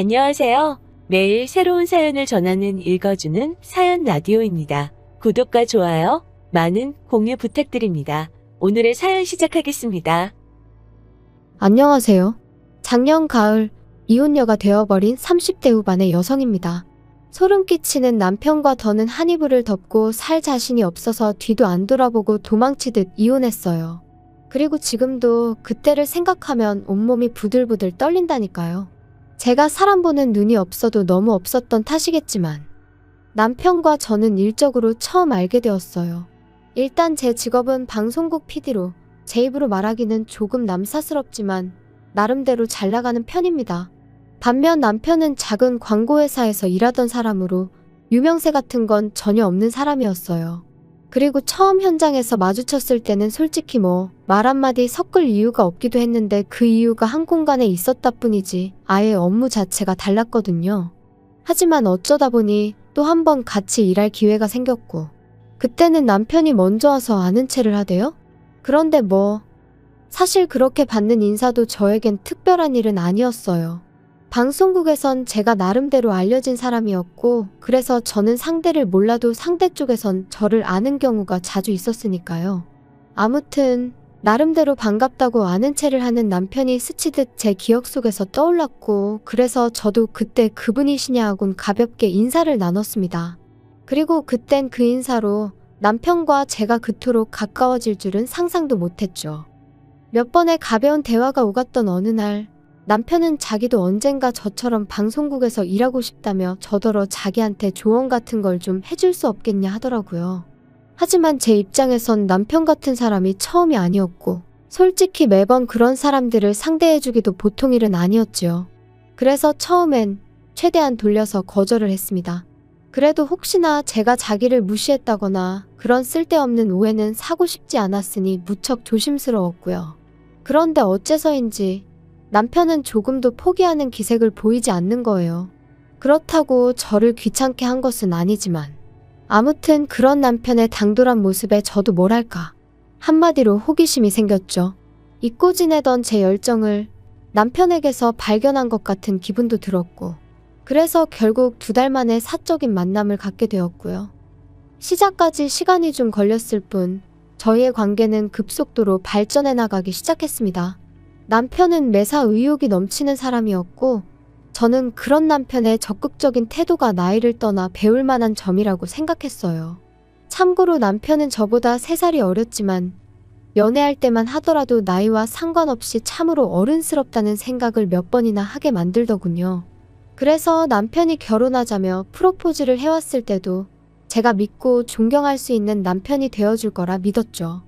안녕하세요. 매일 새로운 사연을 전하는 읽어주는 사연 라디오입니다. 구독과 좋아요, 많은 공유 부탁드립니다. 오늘의 사연 시작하겠습니다. 안녕하세요. 작년 가을 이혼녀가 되어버린 30대 후반의 여성입니다. 소름 끼치는 남편과 더는 한 이불을 덮고 살 자신이 없어서 뒤도 안 돌아보고 도망치듯 이혼했어요. 그리고 지금도 그때를 생각하면 온몸이 부들부들 떨린다니까요. 제가 사람 보는 눈이 없어도 너무 없었던 탓이겠지만 남편과 저는 일적으로 처음 알게 되었어요. 일단 제 직업은 방송국 PD로 제 입으로 말하기는 조금 남사스럽지만 나름대로 잘 나가는 편입니다. 반면 남편은 작은 광고회사에서 일하던 사람으로 유명세 같은 건 전혀 없는 사람이었어요. 그리고 처음 현장에서 마주쳤을 때는 솔직히 말 한마디 섞을 이유가 없기도 했는데 그 이유가 한 공간에 있었다 뿐이지 아예 업무 자체가 달랐거든요. 하지만 어쩌다 보니 또 한 번 같이 일할 기회가 생겼고 그때는 남편이 먼저 와서 아는 체를 하대요? 그런데 사실 그렇게 받는 인사도 저에겐 특별한 일은 아니었어요. 방송국에선 제가 나름대로 알려진 사람이었고 그래서 저는 상대를 몰라도 상대 쪽에선 저를 아는 경우가 자주 있었으니까요. 아무튼 나름대로 반갑다고 아는 체를 하는 남편이 스치듯 제 기억 속에서 떠올랐고 그래서 저도 그때 그분이시냐 하곤 가볍게 인사를 나눴습니다. 그리고 그땐 그 인사로 남편과 제가 그토록 가까워질 줄은 상상도 못했죠. 몇 번의 가벼운 대화가 오갔던 어느 날 남편은 자기도 언젠가 저처럼 방송국에서 일하고 싶다며 저더러 자기한테 조언 같은 걸 좀 해줄 수 없겠냐 하더라고요. 하지만 제 입장에선 남편 같은 사람이 처음이 아니었고 솔직히 매번 그런 사람들을 상대해주기도 보통 일은 아니었지요. 그래서 처음엔 최대한 돌려서 거절을 했습니다. 그래도 혹시나 제가 자기를 무시했다거나 그런 쓸데없는 오해는 사고 싶지 않았으니 무척 조심스러웠고요. 그런데 어째서인지 남편은 조금도 포기하는 기색을 보이지 않는 거예요. 그렇다고 저를 귀찮게 한 것은 아니지만 아무튼 그런 남편의 당돌한 모습에 저도 뭐랄까 한마디로 호기심이 생겼죠. 잊고 지내던 제 열정을 남편에게서 발견한 것 같은 기분도 들었고 그래서 결국 2달 만에 사적인 만남을 갖게 되었고요. 시작까지 시간이 좀 걸렸을 뿐 저희의 관계는 급속도로 발전해 나가기 시작했습니다. 남편은 매사 의욕이 넘치는 사람이었고 저는 그런 남편의 적극적인 태도가 나이를 떠나 배울 만한 점이라고 생각했어요. 참고로 남편은 저보다 3살이 어렸지만 연애할 때만 하더라도 나이와 상관없이 참으로 어른스럽다는 생각을 몇 번이나 하게 만들더군요. 그래서 남편이 결혼하자며 프로포즈를 해왔을 때도 제가 믿고 존경할 수 있는 남편이 되어줄 거라 믿었죠.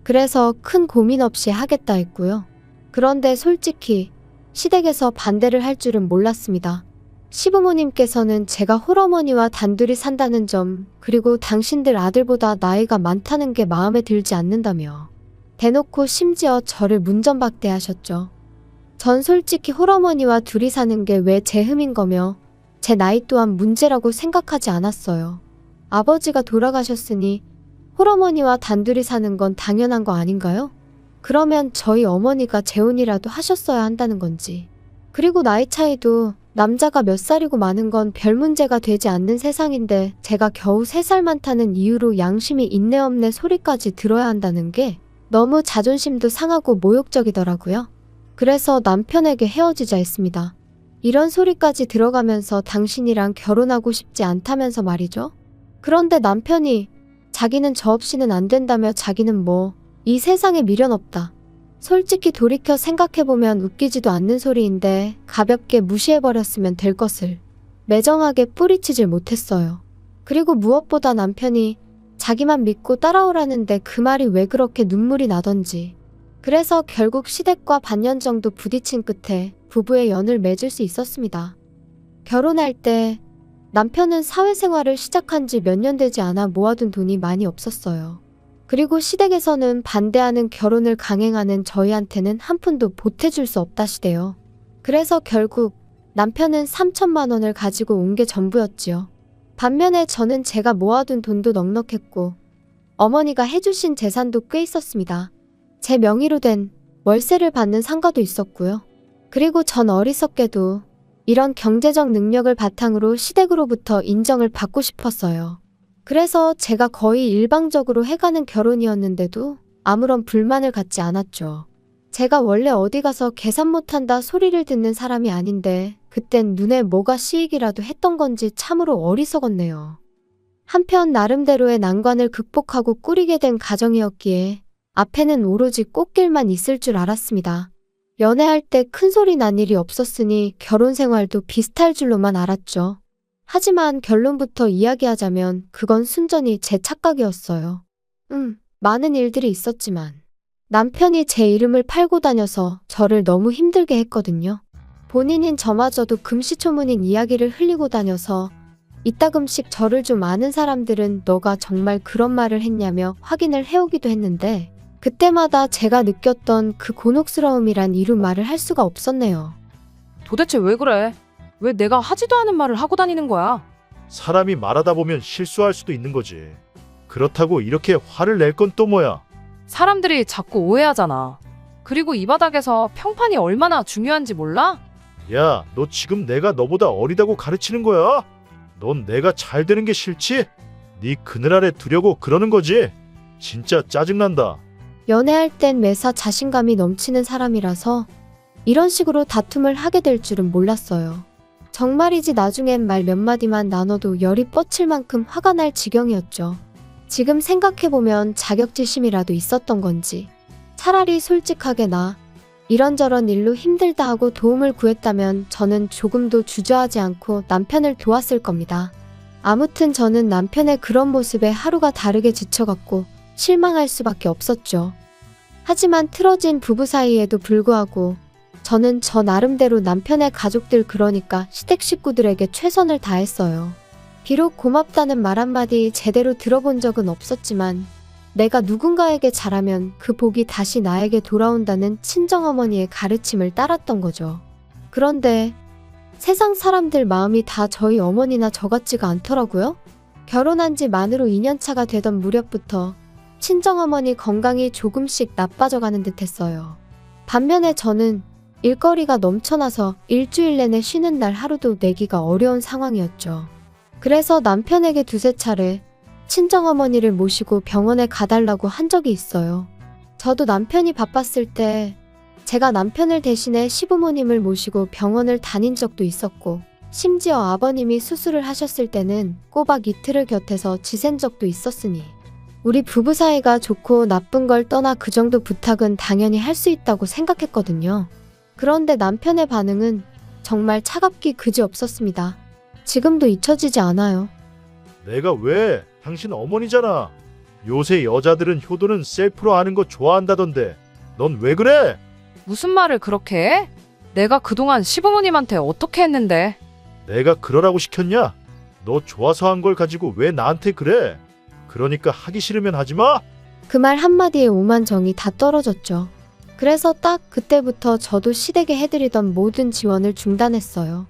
그래서 큰 고민 없이 하겠다 했고요. 그런데 솔직히 시댁에서 반대를 할 줄은 몰랐습니다. 시부모님께서는 제가 홀어머니와 단둘이 산다는 점 그리고 당신들 아들보다 나이가 많다는 게 마음에 들지 않는다며 대놓고 심지어 저를 문전박대하셨죠. 전 솔직히 홀어머니와 둘이 사는 게 왜 제 흠인 거며 제 나이 또한 문제라고 생각하지 않았어요. 아버지가 돌아가셨으니 홀어머니와 단둘이 사는 건 당연한 거 아닌가요? 그러면 저희 어머니가 재혼이라도 하셨어야 한다는 건지. 그리고 나이 차이도 남자가 몇 살이고 많은 건 별 문제가 되지 않는 세상인데 제가 겨우 3살 많다는 이유로 양심이 있네 없네 소리까지 들어야 한다는 게 너무 자존심도 상하고 모욕적이더라고요. 그래서 남편에게 헤어지자 했습니다. 이런 소리까지 들어가면서 당신이랑 결혼하고 싶지 않다면서 말이죠. 그런데 남편이 자기는 저 없이는 안 된다며 자기는 이 세상에 미련 없다. 솔직히 돌이켜 생각해보면 웃기지도 않는 소리인데 가볍게 무시해버렸으면 될 것을 매정하게 뿌리치질 못했어요. 그리고 무엇보다 남편이 자기만 믿고 따라오라는데 그 말이 왜 그렇게 눈물이 나던지. 그래서 결국 시댁과 반년 정도 부딪힌 끝에 부부의 연을 맺을 수 있었습니다. 결혼할 때 남편은 사회생활을 시작한 지 몇 년 되지 않아 모아둔 돈이 많이 없었어요. 그리고 시댁에서는 반대하는 결혼을 강행하는 저희한테는 한 푼도 보태줄 수 없다시대요. 그래서 결국 남편은 3천만 원을 가지고 온 게 전부였지요. 반면에 저는 제가 모아둔 돈도 넉넉했고 어머니가 해주신 재산도 꽤 있었습니다. 제 명의로 된 월세를 받는 상가도 있었고요. 그리고 전 어리석게도 이런 경제적 능력을 바탕으로 시댁으로부터 인정을 받고 싶었어요. 그래서 제가 거의 일방적으로 해가는 결혼이었는데도 아무런 불만을 갖지 않았죠. 제가 원래 어디 가서 계산 못한다 소리를 듣는 사람이 아닌데 그땐 눈에 뭐가 씌이기라도 했던 건지 참으로 어리석었네요. 한편 나름대로의 난관을 극복하고 꾸리게 된 가정이었기에 앞에는 오로지 꽃길만 있을 줄 알았습니다. 연애할 때 큰 소리 난 일이 없었으니 결혼 생활도 비슷할 줄로만 알았죠. 하지만 결론부터 이야기하자면 그건 순전히 제 착각이었어요. 많은 일들이 있었지만 남편이 제 이름을 팔고 다녀서 저를 너무 힘들게 했거든요. 본인인 저마저도 금시초문인 이야기를 흘리고 다녀서 이따금씩 저를 좀 아는 사람들은 너가 정말 그런 말을 했냐며 확인을 해오기도 했는데 그때마다 제가 느꼈던 그 곤혹스러움이란 이루 말을 할 수가 없었네요. 도대체 왜 그래? 왜 내가 하지도 않은 말을 하고 다니는 거야? 사람이 말하다 보면 실수할 수도 있는 거지. 그렇다고 이렇게 화를 낼 건 또 뭐야? 사람들이 자꾸 오해하잖아. 그리고 이 바닥에서 평판이 얼마나 중요한지 몰라? 야, 너 지금 내가 너보다 어리다고 가르치는 거야? 넌 내가 잘 되는 게 싫지? 네 그늘 아래 두려고 그러는 거지? 진짜 짜증난다. 연애할 땐 매사 자신감이 넘치는 사람이라서 이런 식으로 다툼을 하게 될 줄은 몰랐어요. 정말이지 나중엔 말 몇 마디만 나눠도 열이 뻗칠 만큼 화가 날 지경이었죠. 지금 생각해보면 자격지심이라도 있었던 건지 차라리 솔직하게 나 이런저런 일로 힘들다 하고 도움을 구했다면 저는 조금도 주저하지 않고 남편을 도왔을 겁니다. 아무튼 저는 남편의 그런 모습에 하루가 다르게 지쳐갔고 실망할 수밖에 없었죠. 하지만 틀어진 부부 사이에도 불구하고 저는 저 나름대로 남편의 가족들 그러니까 시댁 식구들에게 최선을 다했어요. 비록 고맙다는 말 한마디 제대로 들어본 적은 없었지만 내가 누군가에게 잘하면 그 복이 다시 나에게 돌아온다는 친정어머니의 가르침을 따랐던 거죠. 그런데 세상 사람들 마음이 다 저희 어머니나 저 같지가 않더라고요. 결혼한 지 만으로 2년차가 되던 무렵부터 친정어머니 건강이 조금씩 나빠져가는 듯 했어요. 반면에 저는 일거리가 넘쳐나서 일주일 내내 쉬는 날 하루도 내기가 어려운 상황이었죠. 그래서 남편에게 두세 차례 친정어머니를 모시고 병원에 가달라고 한 적이 있어요. 저도 남편이 바빴을 때 제가 남편을 대신해 시부모님을 모시고 병원을 다닌 적도 있었고 심지어 아버님이 수술을 하셨을 때는 꼬박 이틀을 곁에서 지샌 적도 있었으니 우리 부부 사이가 좋고 나쁜 걸 떠나 그 정도 부탁은 당연히 할 수 있다고 생각했거든요. 그런데 남편의 반응은 정말 차갑기 그지없었습니다. 지금도 잊혀지지 않아요. 내가 왜? 당신 어머니잖아. 요새 여자들은 효도는 셀프로 하는 거 좋아한다던데. 넌 왜 그래? 무슨 말을 그렇게 해? 내가 그동안 시부모님한테 어떻게 했는데? 내가 그러라고 시켰냐? 너 좋아서 한 걸 가지고 왜 나한테 그래? 그러니까 하기 싫으면 하지 마? 그 말 한마디에 오만 정이 다 떨어졌죠. 그래서 딱 그때부터 저도 시댁에 해드리던 모든 지원을 중단했어요.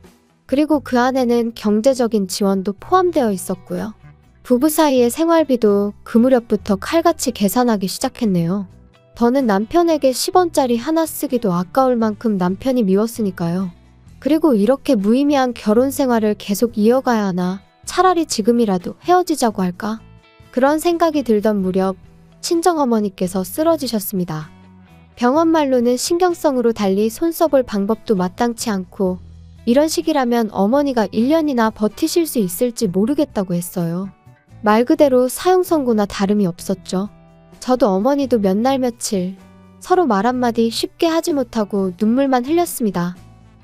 그리고 그 안에는 경제적인 지원도 포함되어 있었고요. 부부 사이의 생활비도 그 무렵부터 칼같이 계산하기 시작했네요. 더는 남편에게 10원짜리 하나 쓰기도 아까울 만큼 남편이 미웠으니까요. 그리고 이렇게 무의미한 결혼 생활을 계속 이어가야 하나 차라리 지금이라도 헤어지자고 할까? 그런 생각이 들던 무렵 친정어머니께서 쓰러지셨습니다. 병원 말로는 신경성으로 달리 손 써볼 방법도 마땅치 않고 이런 식이라면 어머니가 1년이나 버티실 수 있을지 모르겠다고 했어요. 말 그대로 사형 선고나 다름이 없었죠. 저도 어머니도 몇 날 며칠 서로 말 한마디 쉽게 하지 못하고 눈물만 흘렸습니다.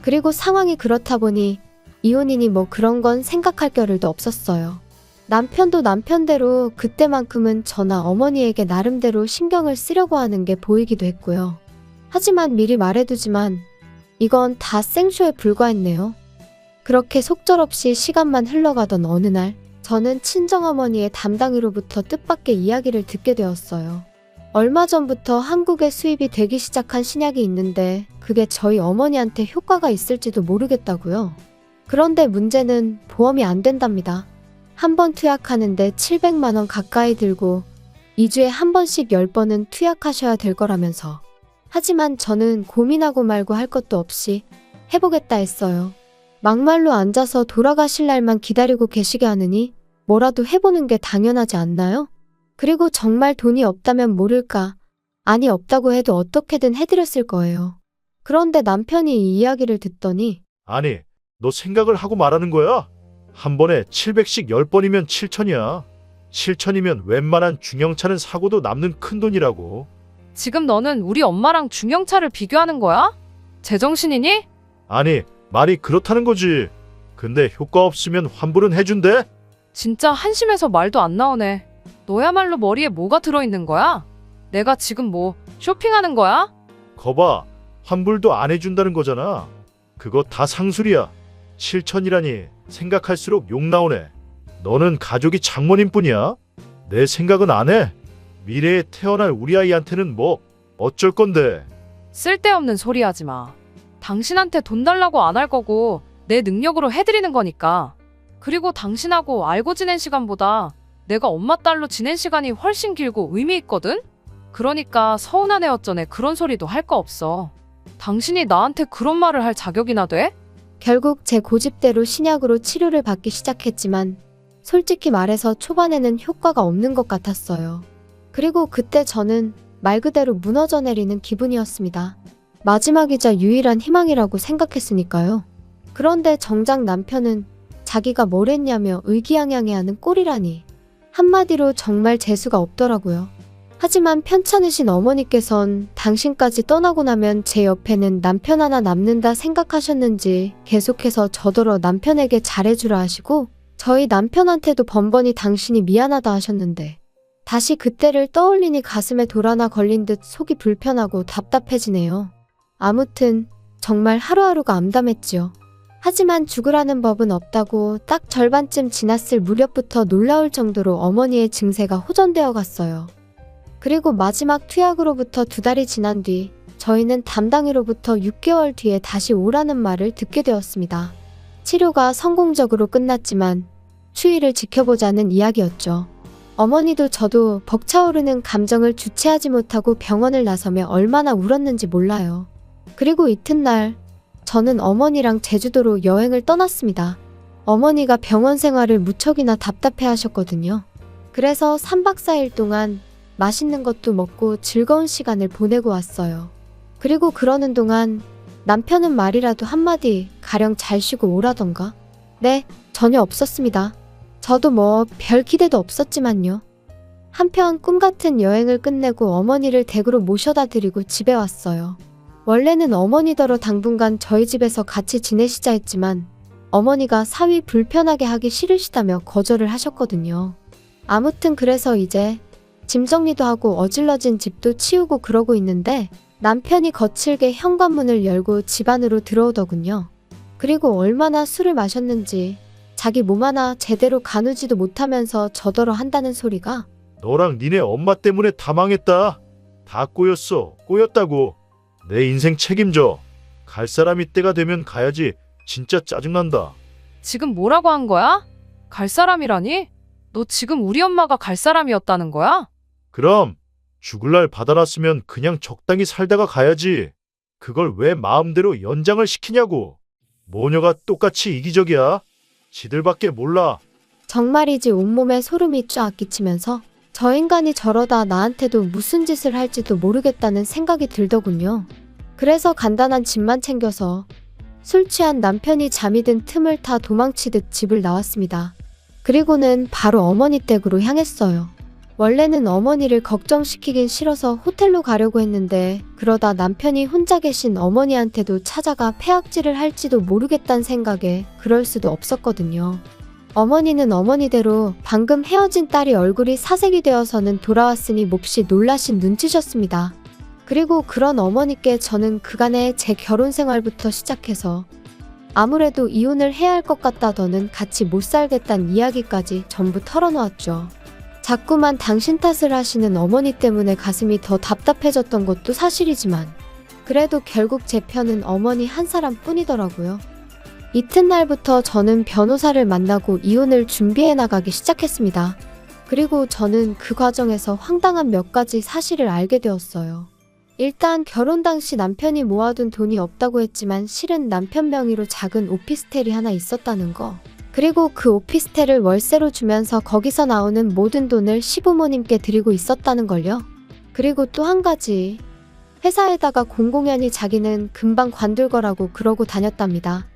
그리고 상황이 그렇다 보니 이혼이니 뭐 그런 건 생각할 겨를도 없었어요. 남편도 남편대로 그때만큼은 저나 어머니에게 나름대로 신경을 쓰려고 하는 게 보이기도 했고요. 하지만 미리 말해두지만 이건 다 생쇼에 불과했네요. 그렇게 속절없이 시간만 흘러가던 어느 날 저는 친정어머니의 담당이로부터 뜻밖의 이야기를 듣게 되었어요. 얼마 전부터 한국에 수입이 되기 시작한 신약이 있는데 그게 저희 어머니한테 효과가 있을지도 모르겠다고요. 그런데 문제는 보험이 안 된답니다. 한 번 투약하는데 700만 원 가까이 들고 2주에 한 번씩 10번은 투약하셔야 될 거라면서. 하지만 저는 고민하고 말고 할 것도 없이 해보겠다 했어요. 막말로 앉아서 돌아가실 날만 기다리고 계시게 하느니 뭐라도 해보는 게 당연하지 않나요? 그리고 정말 돈이 없다면 모를까. 아니 없다고 해도 어떻게든 해드렸을 거예요. 그런데 남편이 이 이야기를 듣더니 아니, 너 생각을 하고 말하는 거야? 한 번에 700씩 10번이면 7천이야. 7천이면 웬만한 중형차는 사고도 남는 큰돈이라고. 지금 너는 우리 엄마랑 중형차를 비교하는 거야? 제정신이니? 아니, 말이 그렇다는 거지. 근데 효과 없으면 환불은 해준대? 진짜 한심해서 말도 안 나오네. 너야말로 머리에 뭐가 들어있는 거야? 내가 지금 뭐 쇼핑하는 거야? 거봐, 환불도 안 해준다는 거잖아. 그거 다 상술이야. 7천이라니 생각할수록 욕 나오네. 너는 가족이 장모님 뿐이야? 내 생각은 안 해. 미래에 태어날 우리 아이한테는 뭐 어쩔 건데. 쓸데없는 소리 하지 마. 당신한테 돈 달라고 안 할 거고 내 능력으로 해드리는 거니까. 그리고 당신하고 알고 지낸 시간보다 내가 엄마 딸로 지낸 시간이 훨씬 길고 의미 있거든? 그러니까 서운하네 어쩌네 그런 소리도 할 거 없어. 당신이 나한테 그런 말을 할 자격이나 돼? 결국 제 고집대로 신약으로 치료를 받기 시작했지만 솔직히 말해서 초반에는 효과가 없는 것 같았어요. 그리고 그때 저는 말 그대로 무너져 내리는 기분이었습니다. 마지막이자 유일한 희망이라고 생각했으니까요. 그런데 정작 남편은 자기가 뭘 했냐며 의기양양해하는 꼴이라니. 한마디로 정말 재수가 없더라고요. 하지만 편찮으신 어머니께선 당신까지 떠나고 나면 제 옆에는 남편 하나 남는다 생각하셨는지 계속해서 저더러 남편에게 잘해주라 하시고 저희 남편한테도 번번이 당신이 미안하다 하셨는데 다시 그때를 떠올리니 가슴에 돌 하나 걸린 듯 속이 불편하고 답답해지네요. 아무튼 정말 하루하루가 암담했지요. 하지만 죽으라는 법은 없다고 딱 절반쯤 지났을 무렵부터 놀라울 정도로 어머니의 증세가 호전되어 갔어요. 그리고 마지막 투약으로부터 2달이 지난 뒤 저희는 담당이로부터 6개월 뒤에 다시 오라는 말을 듣게 되었습니다. 치료가 성공적으로 끝났지만 추이를 지켜보자는 이야기였죠. 어머니도 저도 벅차오르는 감정을 주체하지 못하고 병원을 나서며 얼마나 울었는지 몰라요. 그리고 이튿날 저는 어머니랑 제주도로 여행을 떠났습니다. 어머니가 병원 생활을 무척이나 답답해 하셨거든요. 그래서 3박 4일 동안 맛있는 것도 먹고 즐거운 시간을 보내고 왔어요. 그리고 그러는 동안 남편은 말이라도 한마디 가령 잘 쉬고 오라던가? 네, 전혀 없었습니다. 저도 뭐 별 기대도 없었지만요. 한편 꿈같은 여행을 끝내고 어머니를 댁으로 모셔다 드리고 집에 왔어요. 원래는 어머니더러 당분간 저희 집에서 같이 지내시자 했지만 어머니가 사위 불편하게 하기 싫으시다며 거절을 하셨거든요. 아무튼 그래서 이제 짐 정리도 하고 어질러진 집도 치우고 그러고 있는데 남편이 거칠게 현관문을 열고 집 안으로 들어오더군요. 그리고 얼마나 술을 마셨는지 자기 몸 하나 제대로 가누지도 못하면서 저더러 한다는 소리가 너랑 니네 엄마 때문에 다 망했다. 다 꼬였어. 꼬였다고. 내 인생 책임져. 갈 사람이 때가 되면 가야지. 진짜 짜증난다. 지금 뭐라고 한 거야? 갈 사람이라니? 너 지금 우리 엄마가 갈 사람이었다는 거야? 그럼 죽을 날 받아놨으면 그냥 적당히 살다가 가야지. 그걸 왜 마음대로 연장을 시키냐고. 모녀가 똑같이 이기적이야. 지들밖에 몰라. 정말이지 온몸에 소름이 쫙 끼치면서 저 인간이 저러다 나한테도 무슨 짓을 할지도 모르겠다는 생각이 들더군요. 그래서 간단한 짐만 챙겨서 술 취한 남편이 잠이 든 틈을 타 도망치듯 집을 나왔습니다. 그리고는 바로 어머니 댁으로 향했어요. 원래는 어머니를 걱정시키긴 싫어서 호텔로 가려고 했는데 그러다 남편이 혼자 계신 어머니한테도 찾아가 폐악질을 할지도 모르겠다는 생각에 그럴 수도 없었거든요. 어머니는 어머니대로 방금 헤어진 딸이 얼굴이 사색이 되어서는 돌아왔으니 몹시 놀라신 눈치셨습니다. 그리고 그런 어머니께 저는 그간의 제 결혼 생활부터 시작해서 아무래도 이혼을 해야 할 것 같다더는 같이 못 살겠다는 이야기까지 전부 털어놓았죠. 자꾸만 당신 탓을 하시는 어머니 때문에 가슴이 더 답답해졌던 것도 사실이지만 그래도 결국 제 편은 어머니 한 사람뿐이더라고요. 이튿날부터 저는 변호사를 만나고 이혼을 준비해 나가기 시작했습니다. 그리고 저는 그 과정에서 황당한 몇 가지 사실을 알게 되었어요. 일단 결혼 당시 남편이 모아둔 돈이 없다고 했지만 실은 남편 명의로 작은 오피스텔이 하나 있었다는 거. 그리고 그 오피스텔을 월세로 주면서 거기서 나오는 모든 돈을 시부모님께 드리고 있었다는 걸요. 그리고 또 한 가지. 회사에다가 공공연히 자기는 금방 관둘 거라고 그러고 다녔답니다.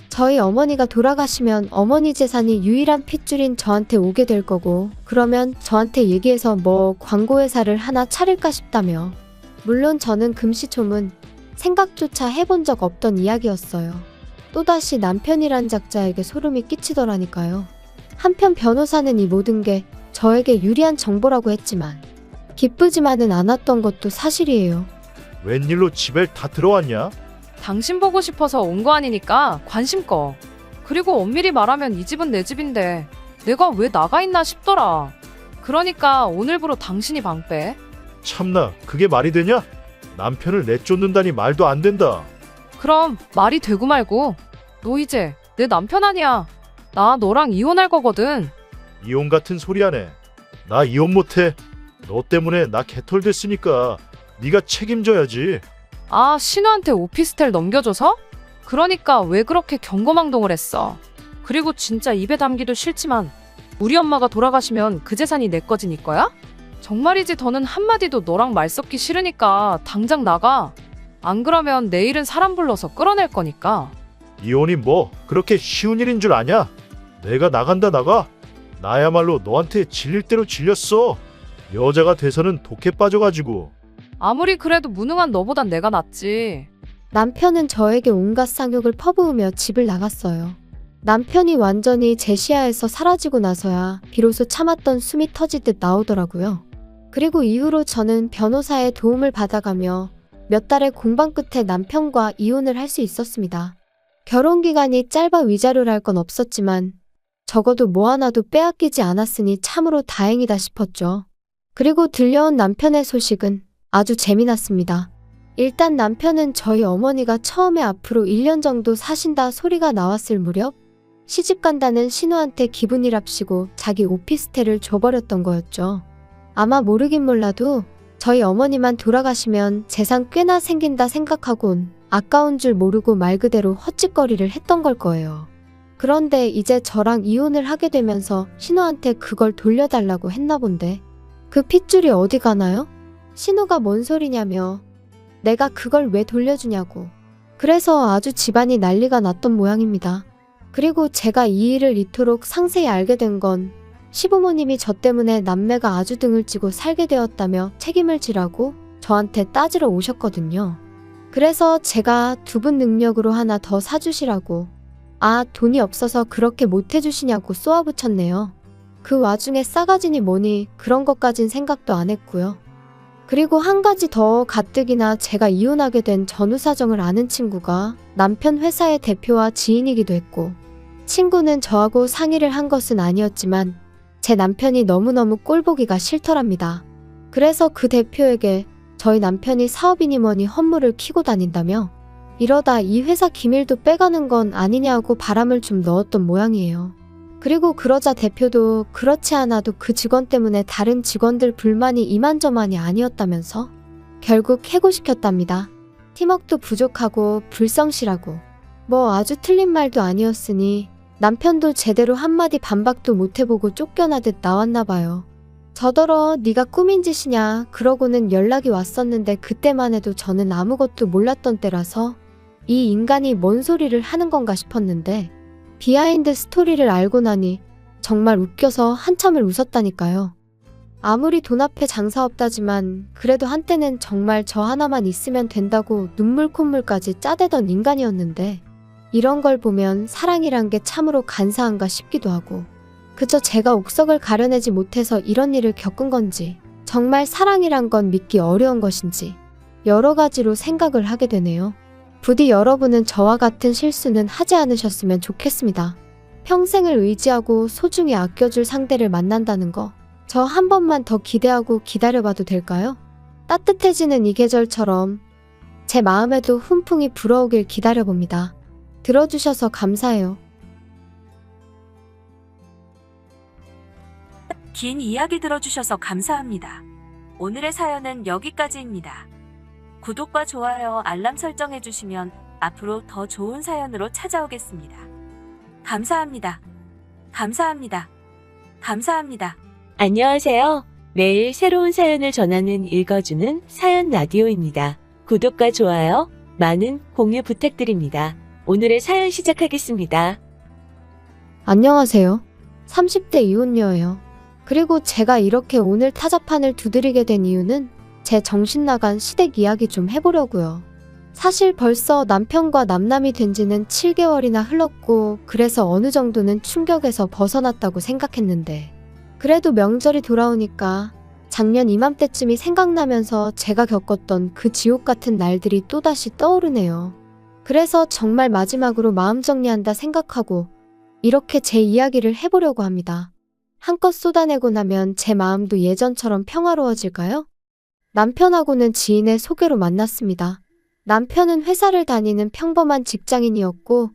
저희 어머니가 돌아가시면 어머니 재산이 유일한 핏줄인 저한테 오게 될 거고, 그러면 저한테 얘기해서 뭐 광고회사를 하나 차릴까 싶다며. 물론 저는 금시초문 생각조차 해본 적 없던 이야기였어요. 또다시 남편이란 작자에게 소름이 끼치더라니까요. 한편 변호사는 이 모든 게 저에게 유리한 정보라고 했지만 기쁘지만은 않았던 것도 사실이에요. 웬일로 집에 다 들어왔냐? 당신 보고 싶어서 온 거 아니니까 관심 꺼. 그리고 엄밀히 말하면 이 집은 내 집인데 내가 왜 나가 있나 싶더라. 그러니까 오늘부로 당신이 방 빼. 참나, 그게 말이 되냐? 남편을 내쫓는다니 말도 안 된다. 그럼 말이 되고 말고. 너 이제 내 남편 아니야. 나 너랑 이혼할 거거든. 이혼 같은 소리 하네. 나 이혼 못해. 너 때문에 나 개털됐으니까 네가 책임져야지. 아, 신우한테 오피스텔 넘겨줘서? 그러니까 왜 그렇게 경거망동을 했어. 그리고 진짜 입에 담기도 싫지만 우리 엄마가 돌아가시면 그 재산이 내 거지 거야? 정말이지. 더는 한마디도 너랑 말 섞기 싫으니까 당장 나가. 안 그러면 내일은 사람 불러서 끌어낼 거니까. 이혼이 뭐 그렇게 쉬운 일인 줄 아냐? 내가 나간다 나가. 나야말로 너한테 질릴 대로 질렸어. 여자가 돼서는 독해 빠져가지고. 아무리 그래도 무능한 너보단 내가 낫지. 남편은 저에게 온갖 쌍욕을 퍼부으며 집을 나갔어요. 남편이 완전히 제 시야에서 사라지고 나서야 비로소 참았던 숨이 터지듯 나오더라고요. 그리고 이후로 저는 변호사의 도움을 받아가며 몇 달의 공방 끝에 남편과 이혼을 할 수 있었습니다. 결혼 기간이 짧아 위자료를 할 건 없었지만 적어도 뭐 하나도 빼앗기지 않았으니 참으로 다행이다 싶었죠. 그리고 들려온 남편의 소식은 아주 재미났습니다. 일단 남편은 저희 어머니가 처음에 앞으로 1년 정도 사신다 소리가 나왔을 무렵 시집 간다는 신우한테 기분이랍시고 자기 오피스텔을 줘버렸던 거였죠. 아마 모르긴 몰라도 저희 어머니만 돌아가시면 재산 꽤나 생긴다 생각하곤 아까운 줄 모르고 말 그대로 헛짓거리를 했던 걸 거예요. 그런데 이제 저랑 이혼을 하게 되면서 신우한테 그걸 돌려달라고 했나 본데 그 핏줄이 어디 가나요? 신우가 뭔 소리냐며 내가 그걸 왜 돌려주냐고. 그래서 아주 집안이 난리가 났던 모양입니다. 그리고 제가 이 일을 이토록 상세히 알게 된 건 시부모님이 저 때문에 남매가 아주 등을 찌고 살게 되었다며 책임을 지라고 저한테 따지러 오셨거든요. 그래서 제가 두 분 능력으로 하나 더 사주시라고. 아, 돈이 없어서 그렇게 못해주시냐고 쏘아붙였네요. 그 와중에 싸가지니 뭐니 그런 것까진 생각도 안 했고요. 그리고 한 가지 더 가뜩이나 제가 이혼하게 된 전후 사정을 아는 친구가 남편 회사의 대표와 지인이기도 했고, 친구는 저하고 상의를 한 것은 아니었지만 제 남편이 너무너무 꼴보기가 싫더랍니다. 그래서 그 대표에게 저희 남편이 사업이니 뭐니 헛물을 키고 다닌다며 이러다 이 회사 기밀도 빼가는 건 아니냐고 바람을 좀 넣었던 모양이에요. 그리고 그러자 대표도 그렇지 않아도 그 직원 때문에 다른 직원들 불만이 이만저만이 아니었다면서 결국 해고시켰답니다. 팀워크도 부족하고 불성실하고 뭐 아주 틀린 말도 아니었으니 남편도 제대로 한마디 반박도 못해보고 쫓겨나듯 나왔나 봐요. 저더러 네가 꾸민 짓이냐 그러고는 연락이 왔었는데 그때만 해도 저는 아무것도 몰랐던 때라서 이 인간이 뭔 소리를 하는 건가 싶었는데 비하인드 스토리를 알고 나니 정말 웃겨서 한참을 웃었다니까요. 아무리 돈 앞에 장사 없다지만 그래도 한때는 정말 저 하나만 있으면 된다고 눈물 콧물까지 짜대던 인간이었는데 이런 걸 보면 사랑이란 게 참으로 간사한가 싶기도 하고 그저 제가 옥석을 가려내지 못해서 이런 일을 겪은 건지 정말 사랑이란 건 믿기 어려운 것인지 여러 가지로 생각을 하게 되네요. 부디 여러분은 저와 같은 실수는 하지 않으셨으면 좋겠습니다. 평생을 의지하고 소중히 아껴줄 상대를 만난다는 거 저 한 번만 더 기대하고 기다려봐도 될까요? 따뜻해지는 이 계절처럼 제 마음에도 훈풍이 불어오길 기다려봅니다. 들어주셔서 감사해요. 긴 이야기 들어주셔서 감사합니다. 오늘의 사연은 여기까지입니다. 구독과 좋아요, 알람 설정해 주시면 앞으로 더 좋은 사연으로 찾아오겠습니다. 감사합니다. 감사합니다. 감사합니다. 안녕하세요. 매일 새로운 사연을 전하는 읽어주는 사연 라디오입니다. 구독과 좋아요, 많은 공유 부탁드립니다. 오늘의 사연 시작하겠습니다. 안녕하세요. 30대 이혼녀예요. 그리고 제가 이렇게 오늘 타자판을 두드리게 된 이유는 제 정신 나간 시댁 이야기 좀 해보려고요. 사실 벌써 남편과 남남이 된 지는 7개월이나 흘렀고 그래서 어느 정도는 충격에서 벗어났다고 생각했는데 그래도 명절이 돌아오니까 작년 이맘때쯤이 생각나면서 제가 겪었던 그 지옥 같은 날들이 또다시 떠오르네요. 그래서 정말 마지막으로 마음 정리한다 생각하고 이렇게 제 이야기를 해보려고 합니다. 한껏 쏟아내고 나면 제 마음도 예전처럼 평화로워질까요? 남편하고는 지인의 소개로 만났습니다. 남편은 회사를 다니는 평범한 직장인이었고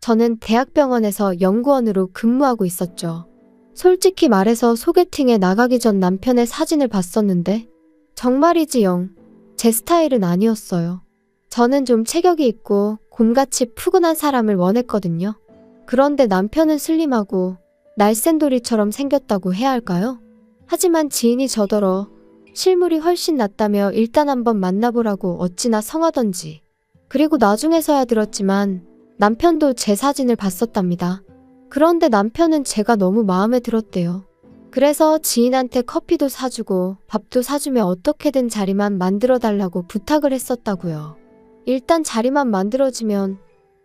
저는 대학병원에서 연구원으로 근무하고 있었죠. 솔직히 말해서 소개팅에 나가기 전 남편의 사진을 봤었는데 정말이지 영 제 스타일은 아니었어요. 저는 좀 체격이 있고 곰같이 푸근한 사람을 원했거든요. 그런데 남편은 슬림하고 날쌘돌이처럼 생겼다고 해야 할까요? 하지만 지인이 저더러 실물이 훨씬 낫다며 일단 한번 만나보라고 어찌나 성하던지. 그리고 나중에서야 들었지만 남편도 제 사진을 봤었답니다. 그런데 남편은 제가 너무 마음에 들었대요. 그래서 지인한테 커피도 사주고 밥도 사주며 어떻게든 자리만 만들어달라고 부탁을 했었다고요. 일단 자리만 만들어지면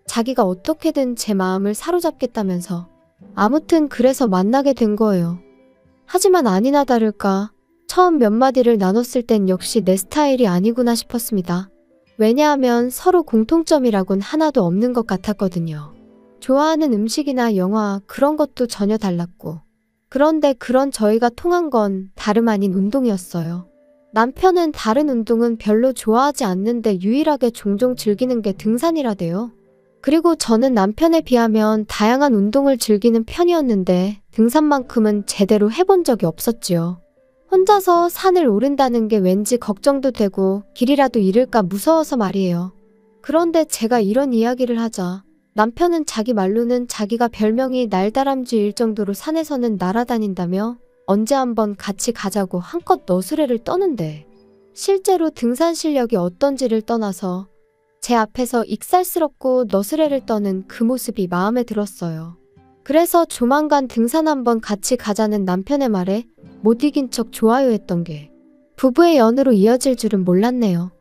자기가 어떻게든 제 마음을 사로잡겠다면서. 아무튼 그래서 만나게 된 거예요. 하지만 아니나 다를까 처음 몇 마디를 나눴을 땐 역시 내 스타일이 아니구나 싶었습니다. 왜냐하면 서로 공통점이라곤 하나도 없는 것 같았거든요. 좋아하는 음식이나 영화 그런 것도 전혀 달랐고. 그런데 그런 저희가 통한 건 다름 아닌 운동이었어요. 남편은 다른 운동은 별로 좋아하지 않는데 유일하게 종종 즐기는 게 등산이라대요. 그리고 저는 남편에 비하면 다양한 운동을 즐기는 편이었는데 등산만큼은 제대로 해본 적이 없었지요. 혼자서 산을 오른다는 게 왠지 걱정도 되고 길이라도 잃을까 무서워서 말이에요. 그런데 제가 이런 이야기를 하자 남편은 자기 말로는 자기가 별명이 날다람쥐일 정도로 산에서는 날아다닌다며 언제 한번 같이 가자고 한껏 너스레를 떠는데 실제로 등산 실력이 어떤지를 떠나서 제 앞에서 익살스럽고 너스레를 떠는 그 모습이 마음에 들었어요. 그래서 조만간 등산 한번 같이 가자는 남편의 말에 못 이긴 척 좋아요했던 게 부부의 연으로 이어질 줄은 몰랐네요.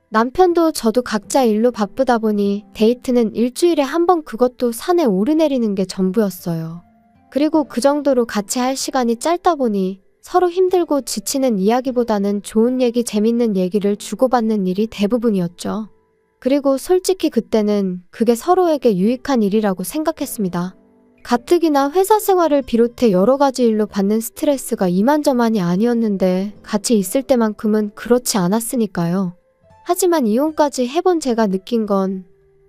남편도 저도 각자 일로 바쁘다 보니 데이트는 일주일에 한 번 그것도 산에 오르내리는 게 전부였어요. 그리고 그 정도로 같이 할 시간이 짧다 보니 서로 힘들고 지치는 이야기보다는 좋은 얘기, 재밌는 얘기를 주고받는 일이 대부분이었죠. 그리고 솔직히 그때는 그게 서로에게 유익한 일이라고 생각했습니다. 가뜩이나 회사 생활을 비롯해 여러 가지 일로 받는 스트레스가 이만저만이 아니었는데 같이 있을 때만큼은 그렇지 않았으니까요. 하지만 이혼까지 해본 제가 느낀 건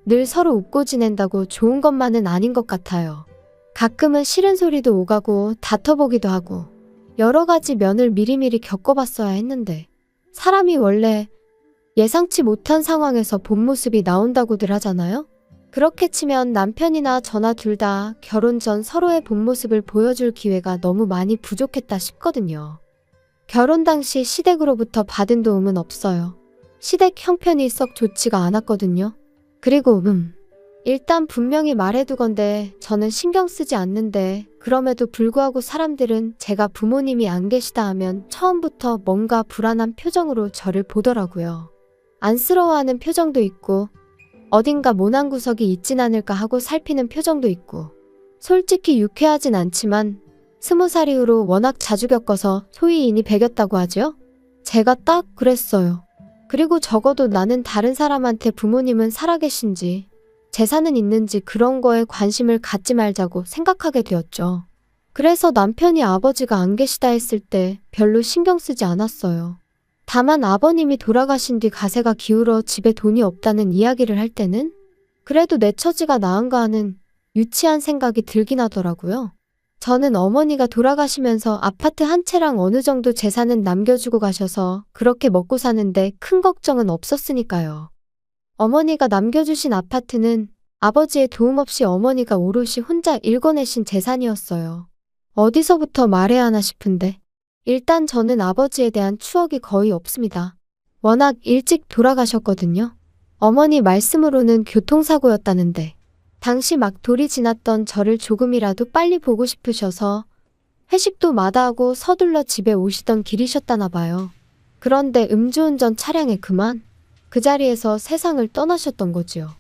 늘 서로 웃고 지낸다고 좋은 것만은 아닌 것 같아요. 가끔은 싫은 소리도 오가고 다퉈보기도 하고 여러 가지 면을 미리미리 겪어봤어야 했는데 사람이 원래 예상치 못한 상황에서 본 모습이 나온다고들 하잖아요? 그렇게 치면 남편이나 저나 둘 다 결혼 전 서로의 본 모습을 보여줄 기회가 너무 많이 부족했다 싶거든요. 결혼 당시 시댁으로부터 받은 도움은 없어요. 시댁 형편이 썩 좋지가 않았거든요. 그리고 일단 분명히 말해두건데 저는 신경 쓰지 않는데 그럼에도 불구하고 사람들은 제가 부모님이 안 계시다 하면 처음부터 뭔가 불안한 표정으로 저를 보더라고요. 안쓰러워하는 표정도 있고 어딘가 모난 구석이 있진 않을까 하고 살피는 표정도 있고 솔직히 유쾌하진 않지만 20살 이후로 워낙 자주 겪어서 소위 인이 배겼다고 하죠? 제가 딱 그랬어요. 그리고 적어도 나는 다른 사람한테 부모님은 살아계신지 재산은 있는지 그런 거에 관심을 갖지 말자고 생각하게 되었죠. 그래서 남편이 아버지가 안 계시다 했을 때 별로 신경 쓰지 않았어요. 다만 아버님이 돌아가신 뒤 가세가 기울어 집에 돈이 없다는 이야기를 할 때는 그래도 내 처지가 나은가 하는 유치한 생각이 들긴 하더라고요. 저는 어머니가 돌아가시면서 아파트 한 채랑 어느 정도 재산은 남겨주고 가셔서 그렇게 먹고 사는데 큰 걱정은 없었으니까요. 어머니가 남겨주신 아파트는 아버지의 도움 없이 어머니가 오롯이 혼자 일궈내신 재산이었어요. 어디서부터 말해야 하나 싶은데 일단 저는 아버지에 대한 추억이 거의 없습니다. 워낙 일찍 돌아가셨거든요. 어머니 말씀으로는 교통사고였다는데 당시 막 돌이 지났던 저를 조금이라도 빨리 보고 싶으셔서 회식도 마다하고 서둘러 집에 오시던 길이셨다나 봐요. 그런데 음주운전 차량에 그만 그 자리에서 세상을 떠나셨던 거지요.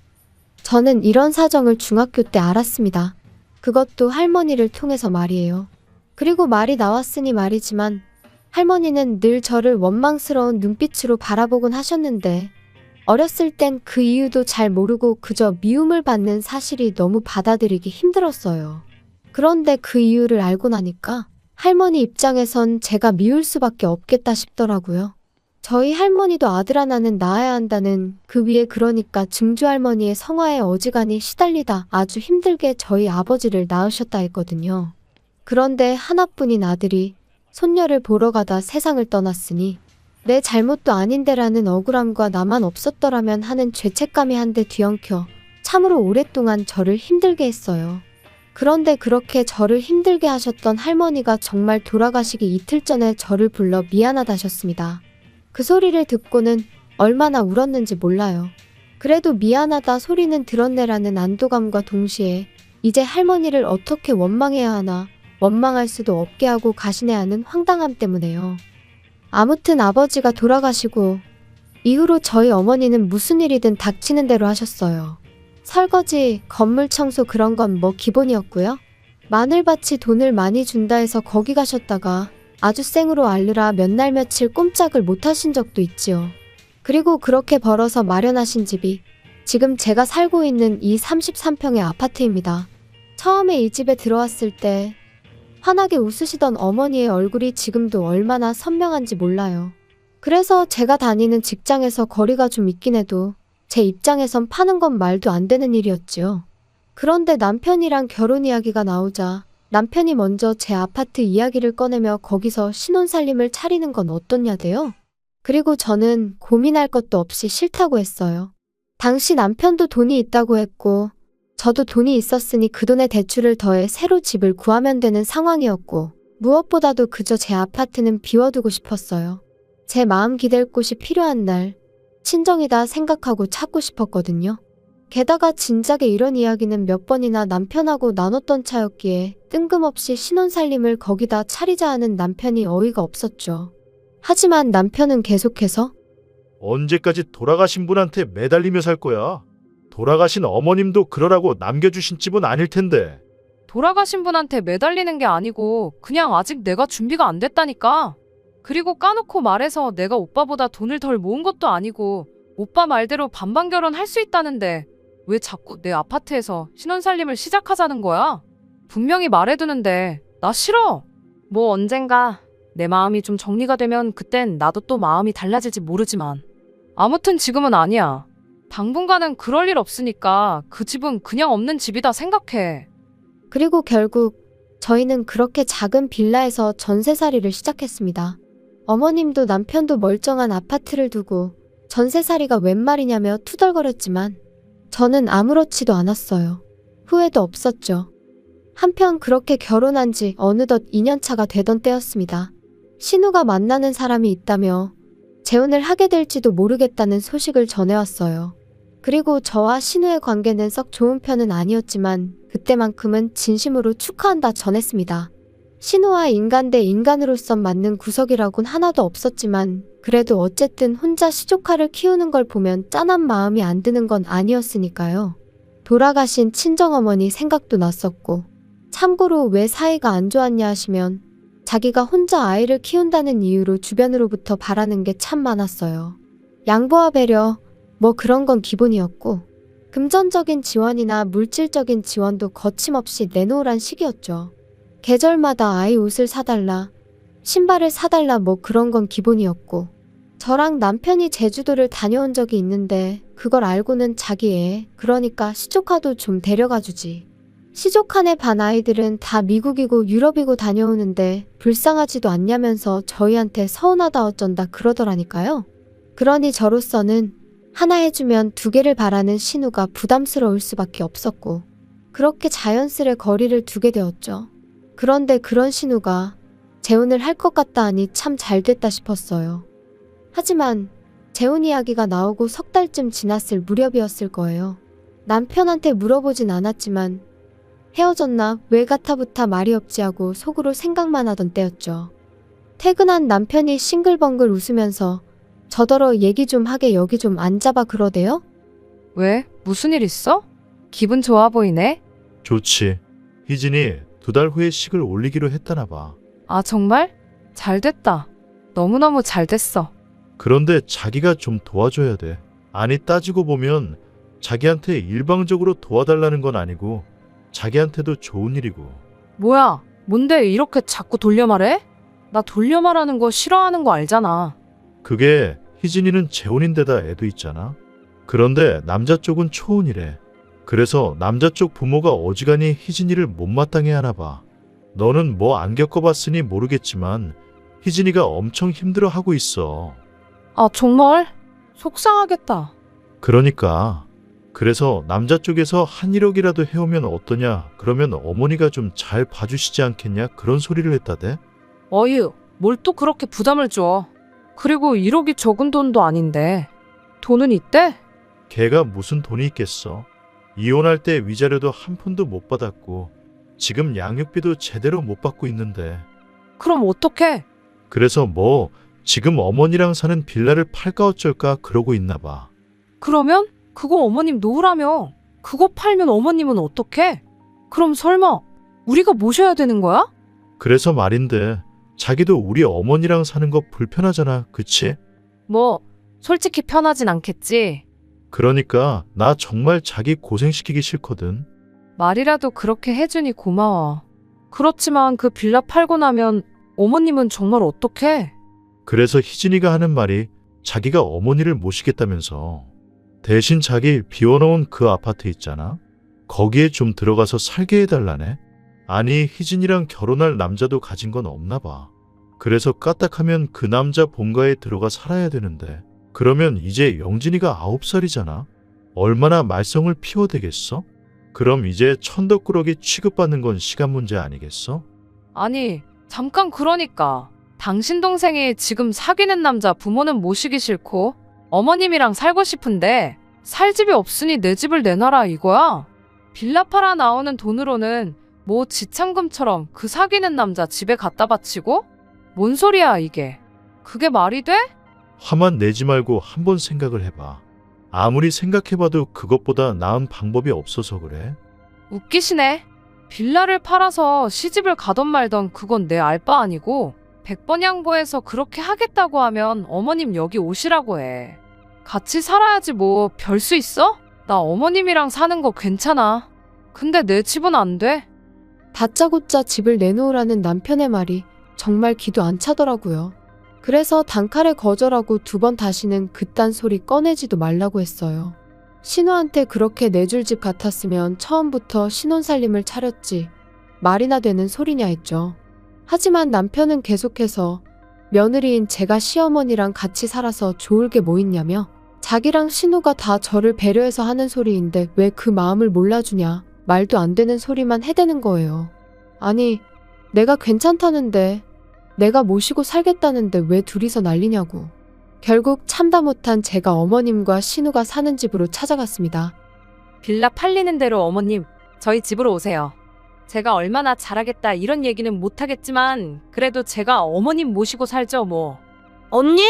저는 이런 사정을 중학교 때 알았습니다. 그것도 할머니를 통해서 말이에요. 그리고 말이 나왔으니 말이지만 할머니는 늘 저를 원망스러운 눈빛으로 바라보곤 하셨는데 어렸을 땐 그 이유도 잘 모르고 그저 미움을 받는 사실이 너무 받아들이기 힘들었어요. 그런데 그 이유를 알고 나니까 할머니 입장에선 제가 미울 수밖에 없겠다 싶더라고요. 저희 할머니도 아들 하나는 낳아야 한다는 그 위에 그러니까 증조할머니의 성화에 어지간히 시달리다 아주 힘들게 저희 아버지를 낳으셨다 했거든요. 그런데 하나뿐인 아들이 손녀를 보러 가다 세상을 떠났으니 내 잘못도 아닌데라는 억울함과 나만 없었더라면 하는 죄책감이 한데 뒤엉켜 참으로 오랫동안 저를 힘들게 했어요. 그런데 그렇게 저를 힘들게 하셨던 할머니가 정말 돌아가시기 이틀 전에 저를 불러 미안하다셨습니다. 그 소리를 듣고는 얼마나 울었는지 몰라요. 그래도 미안하다 소리는 들었네라는 안도감과 동시에 이제 할머니를 어떻게 원망해야 하나, 원망할 수도 없게 하고 가시네 하는 황당함 때문에요. 아무튼 아버지가 돌아가시고 이후로 저희 어머니는 무슨 일이든 닥치는 대로 하셨어요. 설거지, 건물 청소 그런 건 뭐 기본이었고요. 마늘밭이 돈을 많이 준다 해서 거기 가셨다가 아주 생으로 앓느라 몇 날 며칠 꼼짝을 못 하신 적도 있지요. 그리고 그렇게 벌어서 마련하신 집이 지금 제가 살고 있는 이 33평의 아파트입니다. 처음에 이 집에 들어왔을 때 환하게 웃으시던 어머니의 얼굴이 지금도 얼마나 선명한지 몰라요. 그래서 제가 다니는 직장에서 거리가 좀 있긴 해도 제 입장에선 파는 건 말도 안 되는 일이었지요. 그런데 남편이랑 결혼 이야기가 나오자 남편이 먼저 제 아파트 이야기를 꺼내며 거기서 신혼살림을 차리는 건 어떻냐대요. 그리고 저는 고민할 것도 없이 싫다고 했어요. 당시 남편도 돈이 있다고 했고 저도 돈이 있었으니 그 돈에 대출을 더해 새로 집을 구하면 되는 상황이었고 무엇보다도 그저 제 아파트는 비워두고 싶었어요. 제 마음 기댈 곳이 필요한 날 친정이다 생각하고 찾고 싶었거든요. 게다가 진작에 이런 이야기는 몇 번이나 남편하고 나눴던 차였기에 뜬금없이 신혼살림을 거기다 차리자 하는 남편이 어이가 없었죠. 하지만 남편은 계속해서 언제까지 돌아가신 분한테 매달리며 살 거야? 돌아가신 어머님도 그러라고 남겨주신 집은 아닐 텐데. 돌아가신 분한테 매달리는 게 아니고 그냥 아직 내가 준비가 안 됐다니까. 그리고 까놓고 말해서 내가 오빠보다 돈을 덜 모은 것도 아니고 오빠 말대로 반반 결혼할 수 있다는데 왜 자꾸 내 아파트에서 신혼살림을 시작하자는 거야? 분명히 말해두는데 나 싫어. 뭐 언젠가 내 마음이 좀 정리가 되면 그땐 나도 또 마음이 달라질지 모르지만 아무튼 지금은 아니야. 당분간은 그럴 일 없으니까 그 집은 그냥 없는 집이다 생각해. 그리고 결국 저희는 그렇게 작은 빌라에서 전세살이를 시작했습니다. 어머님도 남편도 멀쩡한 아파트를 두고 전세살이가 웬 말이냐며 투덜거렸지만 저는 아무렇지도 않았어요. 후회도 없었죠. 한편 그렇게 결혼한 지 어느덧 2년차가 되던 때였습니다. 신우가 만나는 사람이 있다며 재혼을 하게 될지도 모르겠다는 소식을 전해왔어요. 그리고 저와 신우의 관계는 썩 좋은 편은 아니었지만 그때만큼은 진심으로 축하한다 전했습니다. 신우와 인간 대 인간으로선 맞는 구석이라곤 하나도 없었지만 그래도 어쨌든 혼자 시조카를 키우는 걸 보면 짠한 마음이 안 드는 건 아니었으니까요. 돌아가신 친정어머니 생각도 났었고 참고로 왜 사이가 안 좋았냐 하시면 자기가 혼자 아이를 키운다는 이유로 주변으로부터 바라는 게 참 많았어요. 양보와 배려, 뭐 그런 건 기본이었고 금전적인 지원이나 물질적인 지원도 거침없이 내놓으란 식이었죠. 계절마다 아이 옷을 사달라, 신발을 사달라 뭐 그런 건 기본이었고 저랑 남편이 제주도를 다녀온 적이 있는데 그걸 알고는 자기 애, 그러니까 시조카도 좀 데려가 주지. 시족한의 반 아이들은 다 미국이고 유럽이고 다녀오는데 불쌍하지도 않냐면서 저희한테 서운하다 어쩐다 그러더라니까요. 그러니 저로서는 하나 해주면 두 개를 바라는 신우가 부담스러울 수밖에 없었고 그렇게 자연스레 거리를 두게 되었죠. 그런데 그런 신우가 재혼을 할 것 같다 하니 참 잘됐다 싶었어요. 하지만 재혼 이야기가 나오고 석 달쯤 지났을 무렵이었을 거예요. 남편한테 물어보진 않았지만 헤어졌나 왜 가타부타 말이 없지 하고 속으로 생각만 하던 때였죠. 퇴근한 남편이 싱글벙글 웃으면서 저더러 얘기 좀 하게 여기 좀 앉아봐 그러대요. 왜? 무슨 일 있어? 기분 좋아 보이네? 좋지. 희진이 2달 후에 식을 올리기로 했다나 봐. 아, 정말? 잘 됐다. 너무너무 잘 됐어. 그런데 자기가 좀 도와줘야 돼. 아니 따지고 보면 자기한테 일방적으로 도와달라는 건 아니고 자기한테도 좋은 일이고. 뭐야? 뭔데 이렇게 자꾸 돌려 말해? 나 돌려 말하는 거 싫어하는 거 알잖아. 그게 희진이는 재혼인데다 애도 있잖아. 그런데 남자 쪽은 초혼이래. 그래서 남자 쪽 부모가 어지간히 희진이를 못마땅해 하나 봐. 너는 뭐 안 겪어봤으니 모르겠지만 희진이가 엄청 힘들어하고 있어. 아, 정말? 속상하겠다. 그러니까. 그래서 남자 쪽에서 한 1억이라도 해오면 어떠냐. 그러면 어머니가 좀 잘 봐주시지 않겠냐. 그런 소리를 했다대. 어휴, 뭘 또 그렇게 부담을 줘. 그리고 1억이 적은 돈도 아닌데. 돈은 있대? 걔가 무슨 돈이 있겠어. 이혼할 때 위자료도 한 푼도 못 받았고 지금 양육비도 제대로 못 받고 있는데. 그럼 어떡해? 그래서 뭐 지금 어머니랑 사는 빌라를 팔까 어쩔까 그러고 있나 봐. 그러면 그거 어머님 놓으라며. 그거 팔면 어머님은 어떡해? 그럼 설마 우리가 모셔야 되는 거야? 그래서 말인데 자기도 우리 어머니랑 사는 거 불편하잖아. 그치? 뭐 솔직히 편하진 않겠지. 그러니까 나 정말 자기 고생시키기 싫거든. 말이라도 그렇게 해주니 고마워. 그렇지만 그 빌라 팔고 나면 어머님은 정말 어떡해? 그래서 희진이가 하는 말이 자기가 어머니를 모시겠다면서. 대신 자기 비워놓은 그 아파트 있잖아. 거기에 좀 들어가서 살게 해달라네. 아니 희진이랑 결혼할 남자도 가진 건 없나 봐. 그래서 까딱하면 그 남자 본가에 들어가 살아야 되는데 그러면 이제 영진이가 9살이잖아. 얼마나 말썽을 피워대겠어? 그럼 이제 천덕꾸러기 취급받는 건 시간 문제 아니겠어? 아니, 잠깐 그러니까. 당신 동생이 지금 사귀는 남자 부모는 모시기 싫고 어머님이랑 살고 싶은데 살 집이 없으니 내 집을 내놔라 이거야? 빌라 팔아 나오는 돈으로는 뭐 지참금처럼 그 사귀는 남자 집에 갖다 바치고? 뭔 소리야 이게? 그게 말이 돼? 화만 내지 말고 한번 생각을 해봐. 아무리 생각해봐도 그것보다 나은 방법이 없어서 그래. 웃기시네. 빌라를 팔아서 시집을 가던 말던 그건 내 알 바 아니고 100번 양보해서 그렇게 하겠다고 하면 어머님 여기 오시라고 해. 같이 살아야지 뭐 별 수 있어? 나 어머님이랑 사는 거 괜찮아. 근데 내 집은 안 돼. 다짜고짜 집을 내놓으라는 남편의 말이 정말 기도 안 차더라고요. 그래서 단칼에 거절하고 2번 다시는 그딴 소리 꺼내지도 말라고 했어요. 신우한테 그렇게 내줄 집 같았으면 처음부터 신혼살림을 차렸지 말이나 되는 소리냐 했죠. 하지만 남편은 계속해서 며느리인 제가 시어머니랑 같이 살아서 좋을 게 뭐 있냐며 자기랑 신우가 다 저를 배려해서 하는 소리인데 왜 그 마음을 몰라주냐 말도 안 되는 소리만 해대는 거예요. 아니 내가 괜찮다는데 내가 모시고 살겠다는데 왜 둘이서 난리냐고. 결국 참다 못한 제가 어머님과 신우가 사는 집으로 찾아갔습니다. 빌라 팔리는 대로 어머님, 저희 집으로 오세요. 제가 얼마나 잘하겠다 이런 얘기는 못하겠지만 그래도 제가 어머님 모시고 살죠 뭐. 언니?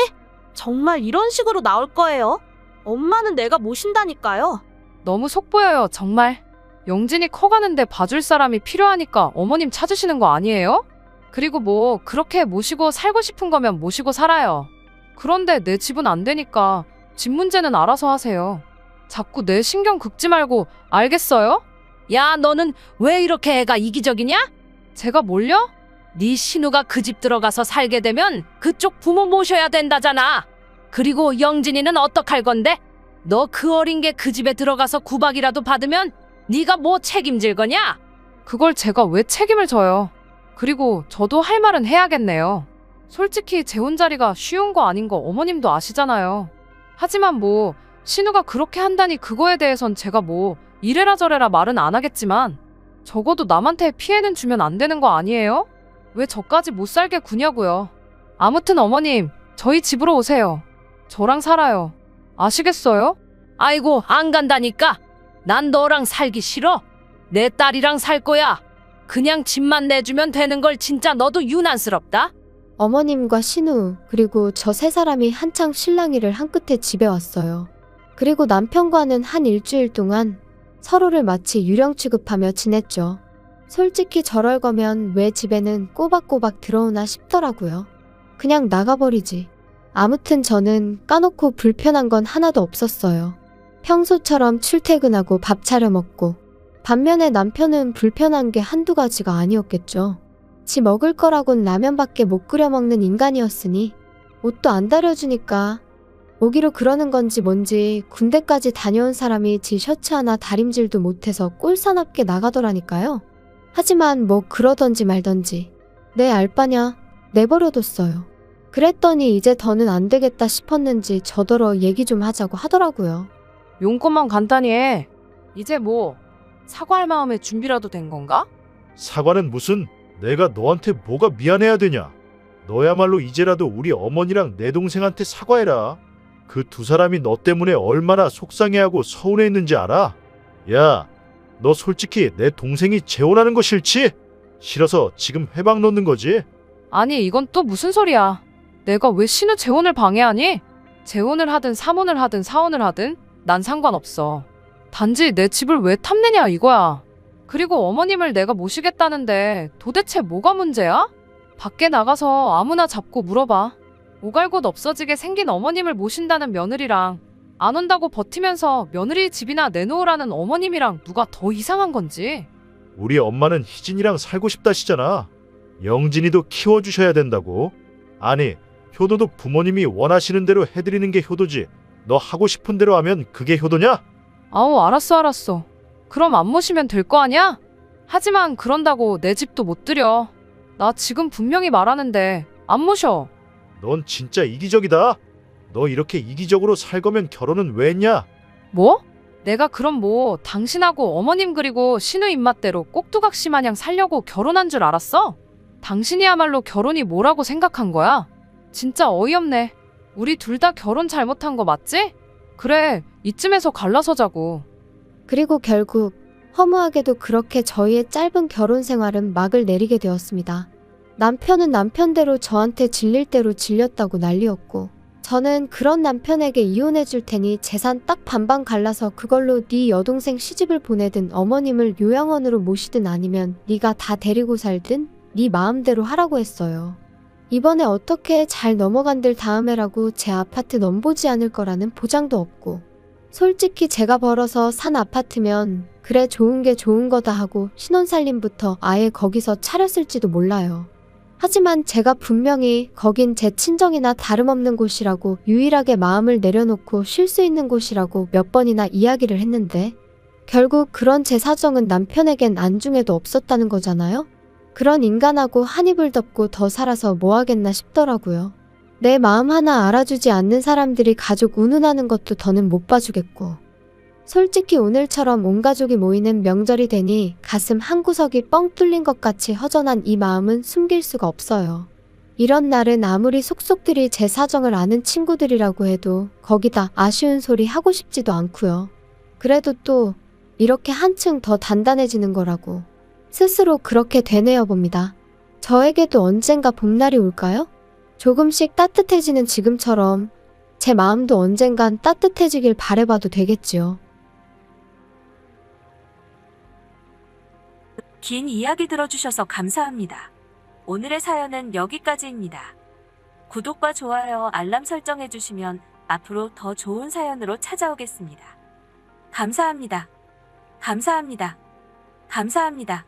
정말 이런 식으로 나올 거예요? 엄마는 내가 모신다니까요. 너무 속보여요 정말. 영진이 커가는데 봐줄 사람이 필요하니까 어머님 찾으시는 거 아니에요? 그리고 뭐 그렇게 모시고 살고 싶은 거면 모시고 살아요. 그런데 내 집은 안 되니까 집 문제는 알아서 하세요. 자꾸 내 신경 긁지 말고 알겠어요? 야, 너는 왜 이렇게 애가 이기적이냐? 제가 뭘요? 네 신우가 그 집 들어가서 살게 되면 그쪽 부모 모셔야 된다잖아. 그리고 영진이는 어떡할 건데? 너 그 어린 게 그 집에 들어가서 구박이라도 받으면 네가 뭐 책임질 거냐? 그걸 제가 왜 책임을 져요? 그리고 저도 할 말은 해야겠네요. 솔직히 재혼 자리가 쉬운 거 아닌 거 어머님도 아시잖아요. 하지만 뭐 신우가 그렇게 한다니 그거에 대해선 제가 뭐 이래라 저래라 말은 안 하겠지만 적어도 남한테 피해는 주면 안 되는 거 아니에요? 왜 저까지 못 살게 구냐고요. 아무튼 어머님, 저희 집으로 오세요. 저랑 살아요. 아시겠어요? 아이고, 안 간다니까. 난 너랑 살기 싫어. 내 딸이랑 살 거야. 그냥 집만 내주면 되는 걸 진짜 너도 유난스럽다. 어머님과 신우 그리고 저 세 사람이 한창 실랑이를 한 끝에 집에 왔어요. 그리고 남편과는 한 일주일 동안 서로를 마치 유령 취급하며 지냈죠. 솔직히 저럴 거면 왜 집에는 꼬박꼬박 들어오나 싶더라고요. 그냥 나가버리지. 아무튼 저는 까놓고 불편한 건 하나도 없었어요. 평소처럼 출퇴근하고 밥 차려 먹고. 반면에 남편은 불편한 게 한두 가지가 아니었겠죠. 지 먹을 거라곤 라면밖에 못 끓여 먹는 인간이었으니 옷도 안 다려주니까 오기로 그러는 건지 뭔지 군대까지 다녀온 사람이 지 셔츠 하나 다림질도 못해서 꼴사납게 나가더라니까요. 하지만 뭐 그러던지 말던지 내 알바냐 내버려뒀어요. 그랬더니 이제 더는 안 되겠다 싶었는지 저더러 얘기 좀 하자고 하더라고요. 용건만 간단히 해. 이제 뭐 사과할 마음의 준비라도 된 건가? 사과는 무슨, 내가 너한테 뭐가 미안해야 되냐. 너야말로 이제라도 우리 어머니랑 내 동생한테 사과해라. 그 두 사람이 너 때문에 얼마나 속상해하고 서운해했는지 알아? 야, 너 솔직히 내 동생이 재혼하는 거 싫지? 싫어서 지금 회방 놓는 거지? 아니 이건 또 무슨 소리야. 내가 왜 신우 재혼을 방해하니? 재혼을 하든 사혼을 하든 사혼을 하든 난 상관없어. 단지 내 집을 왜 탐내냐 이거야. 그리고 어머님을 내가 모시겠다는데 도대체 뭐가 문제야? 밖에 나가서 아무나 잡고 물어봐. 오갈 곳 없어지게 생긴 어머님을 모신다는 며느리랑 안 온다고 버티면서 며느리 집이나 내놓으라는 어머님이랑 누가 더 이상한 건지. 우리 엄마는 희진이랑 살고 싶다시잖아. 영진이도 키워주셔야 된다고. 아니, 효도도 부모님이 원하시는 대로 해드리는 게 효도지. 너 하고 싶은 대로 하면 그게 효도냐? 아우 알았어. 그럼 안 모시면 될 거 아니야? 하지만 그런다고 내 집도 못 들여. 나 지금 분명히 말하는데 안 모셔. 넌 진짜 이기적이다. 너 이렇게 이기적으로 살 거면 결혼은 왜 했냐? 뭐? 내가 그럼 뭐 당신하고 어머님 그리고 신우 입맛대로 꼭두각시 마냥 살려고 결혼한 줄 알았어? 당신이야말로 결혼이 뭐라고 생각한 거야? 진짜 어이없네. 우리 둘 다 결혼 잘못한 거 맞지? 그래, 이쯤에서 갈라서자고. 그리고 결국 허무하게도 그렇게 저희의 짧은 결혼 생활은 막을 내리게 되었습니다. 남편은 남편대로 저한테 질릴 대로 질렸다고 난리였고 저는 그런 남편에게 이혼해 줄 테니 재산 딱 반반 갈라서 그걸로 네 여동생 시집을 보내든 어머님을 요양원으로 모시든 아니면 네가 다 데리고 살든 네 마음대로 하라고 했어요. 이번에 어떻게 잘 넘어간들 다음에라고 제 아파트 넘보지 않을 거라는 보장도 없고 솔직히 제가 벌어서 산 아파트면 그래 좋은 게 좋은 거다 하고 신혼살림부터 아예 거기서 차렸을지도 몰라요. 하지만 제가 분명히 거긴 제 친정이나 다름없는 곳이라고 유일하게 마음을 내려놓고 쉴 수 있는 곳이라고 몇 번이나 이야기를 했는데 결국 그런 제 사정은 남편에겐 안중에도 없었다는 거잖아요? 그런 인간하고 한 입을 덮고 더 살아서 뭐 하겠나 싶더라고요. 내 마음 하나 알아주지 않는 사람들이 가족 운운하는 것도 더는 못 봐주겠고 솔직히 오늘처럼 온 가족이 모이는 명절이 되니 가슴 한구석이 뻥 뚫린 것 같이 허전한 이 마음은 숨길 수가 없어요. 이런 날은 아무리 속속들이 제 사정을 아는 친구들이라고 해도 거기다 아쉬운 소리 하고 싶지도 않고요. 그래도 또 이렇게 한층 더 단단해지는 거라고 스스로 그렇게 되뇌어 봅니다. 저에게도 언젠가 봄날이 올까요? 조금씩 따뜻해지는 지금처럼 제 마음도 언젠간 따뜻해지길 바라봐도 되겠지요. 긴 이야기 들어주셔서 감사합니다. 오늘의 사연은 여기까지입니다. 구독과 좋아요, 알람 설정해주시면 앞으로 더 좋은 사연으로 찾아오겠습니다. 감사합니다. 감사합니다. 감사합니다.